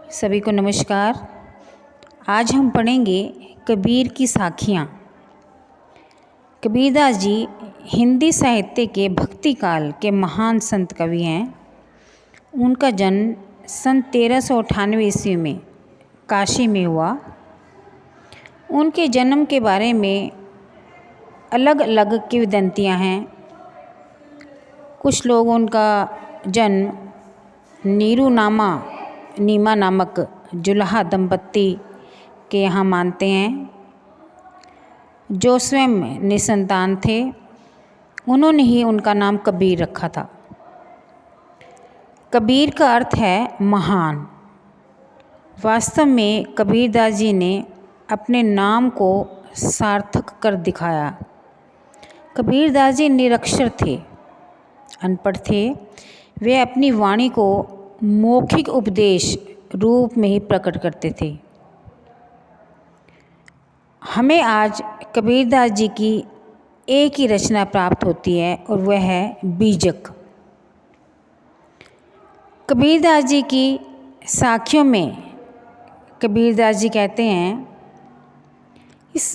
सभी को नमस्कार। आज हम पढ़ेंगे कबीर की साखियाँ। कबीरदास जी हिंदी साहित्य के भक्ति काल के महान संत कवि हैं। उनका जन्म सन 1398 ईस्वी में काशी में हुआ। उनके जन्म के बारे में अलग अलग किंवदंतियाँ हैं। कुछ लोग उनका जन्म नीमा नामक जुलाहा दंपत्ति के यहाँ मानते हैं, जो स्वयं निसंतान थे। उन्होंने ही उनका नाम कबीर रखा था। कबीर का अर्थ है महान। वास्तव में कबीरदास जी ने अपने नाम को सार्थक कर दिखाया। कबीरदास जी निरक्षर थे, अनपढ़ थे। वे अपनी वाणी को मौखिक उपदेश रूप में ही प्रकट करते थे। हमें आज कबीरदास जी की एक ही रचना प्राप्त होती है और वह है बीजक। कबीरदास जी की साखियों में कबीरदास जी कहते हैं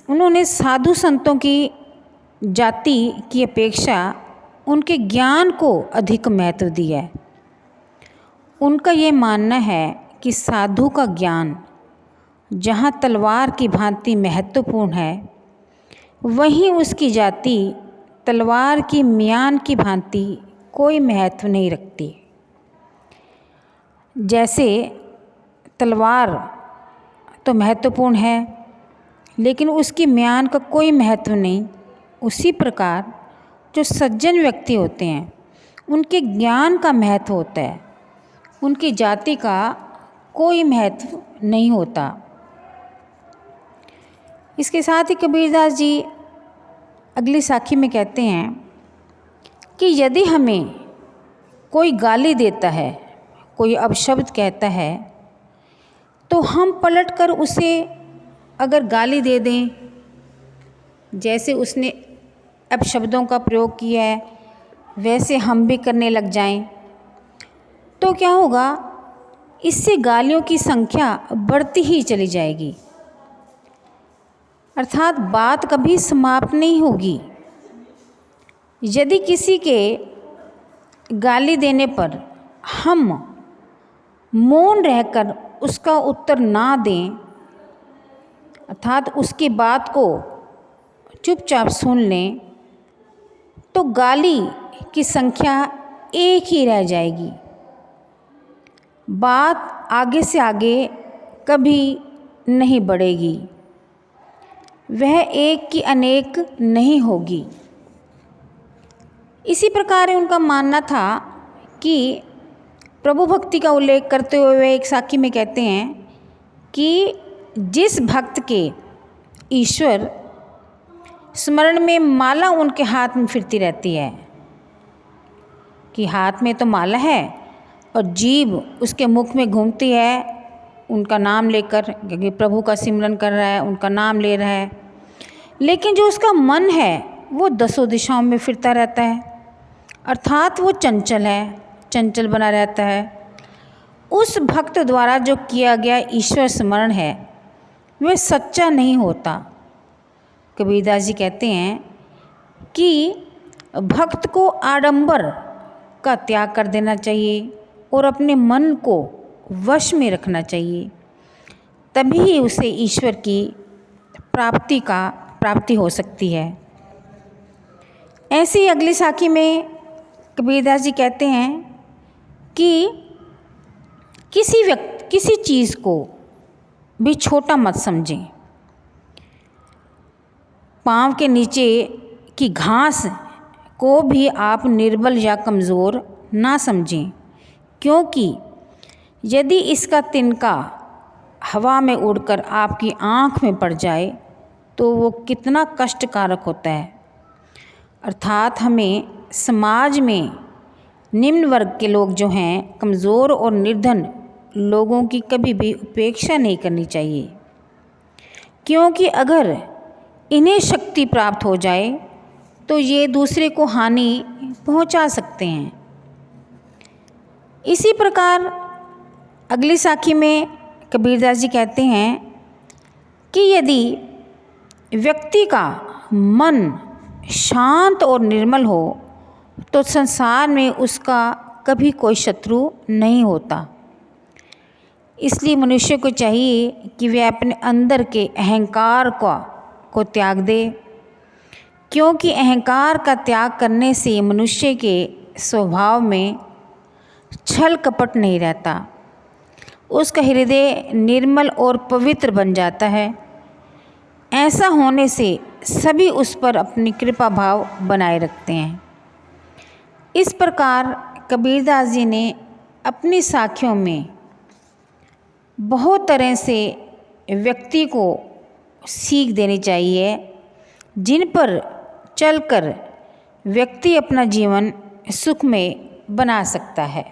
उन्होंने साधु संतों की जाति की अपेक्षा उनके ज्ञान को अधिक महत्व दिया है। उनका ये मानना है कि साधु का ज्ञान जहाँ तलवार की भांति महत्वपूर्ण है, वहीं उसकी जाति तलवार की म्यान की भांति कोई महत्व नहीं रखती। जैसे तलवार तो महत्वपूर्ण है, लेकिन उसकी म्यान का कोई महत्व नहीं, उसी प्रकार जो सज्जन व्यक्ति होते हैं उनके ज्ञान का महत्व होता है, उनकी जाति का कोई महत्व नहीं होता। इसके साथ ही कबीरदास जी अगली साखी में कहते हैं कि यदि हमें कोई गाली देता है, कोई अपशब्द कहता है, तो हम पलटकर उसे अगर गाली दे दें, जैसे उसने अपशब्दों का प्रयोग किया है वैसे हम भी करने लग जाएं, तो क्या होगा? इससे गालियों की संख्या बढ़ती ही चली जाएगी, अर्थात बात कभी समाप्त नहीं होगी। यदि किसी के गाली देने पर हम मौन रहकर उसका उत्तर ना दें, अर्थात उसकी बात को चुपचाप सुन लें, तो गाली की संख्या एक ही रह जाएगी। बात आगे से आगे कभी नहीं बढ़ेगी, वह एक की अनेक नहीं होगी। इसी प्रकार उनका मानना था कि प्रभु भक्ति का उल्लेख करते हुए वे एक साखी में कहते हैं कि जिस भक्त के ईश्वर स्मरण में माला उनके हाथ में फिरती रहती है, कि हाथ में तो माला है और जीभ उसके मुख में घूमती है उनका नाम लेकर, क्योंकि प्रभु का सिमरन कर रहा है, उनका नाम ले रहा है, लेकिन जो उसका मन है वो दसों दिशाओं में फिरता रहता है, अर्थात वो चंचल है, चंचल बना रहता है। उस भक्त द्वारा जो किया गया ईश्वर स्मरण है वह सच्चा नहीं होता। कबीरदास जी कहते हैं कि भक्त को आडंबर का त्याग कर देना चाहिए और अपने मन को वश में रखना चाहिए, तभी उसे ईश्वर की प्राप्ति हो सकती है। ऐसे ही अगली साखी में कबीरदास जी कहते हैं कि किसी चीज़ को भी छोटा मत समझें। पाँव के नीचे की घास को भी आप निर्बल या कमज़ोर ना समझें, क्योंकि यदि इसका तिनका हवा में उड़कर आपकी आँख में पड़ जाए तो वो कितना कष्टकारक होता है। अर्थात हमें समाज में निम्न वर्ग के लोग जो हैं, कमज़ोर और निर्धन लोगों की कभी भी उपेक्षा नहीं करनी चाहिए, क्योंकि अगर इन्हें शक्ति प्राप्त हो जाए तो ये दूसरे को हानि पहुंचा सकते हैं। इसी प्रकार अगली साखी में कबीरदास जी कहते हैं कि यदि व्यक्ति का मन शांत और निर्मल हो तो संसार में उसका कभी कोई शत्रु नहीं होता। इसलिए मनुष्य को चाहिए कि वह अपने अंदर के अहंकार को त्याग दे, क्योंकि अहंकार का त्याग करने से मनुष्य के स्वभाव में छल कपट नहीं रहता, उसका हृदय निर्मल और पवित्र बन जाता है। ऐसा होने से सभी उस पर अपनी कृपा भाव बनाए रखते हैं। इस प्रकार कबीरदास जी ने अपनी साखियों में बहुत तरह से व्यक्ति को सीख देनी चाहिए, जिन पर चलकर व्यक्ति अपना जीवन सुखमय बना सकता है।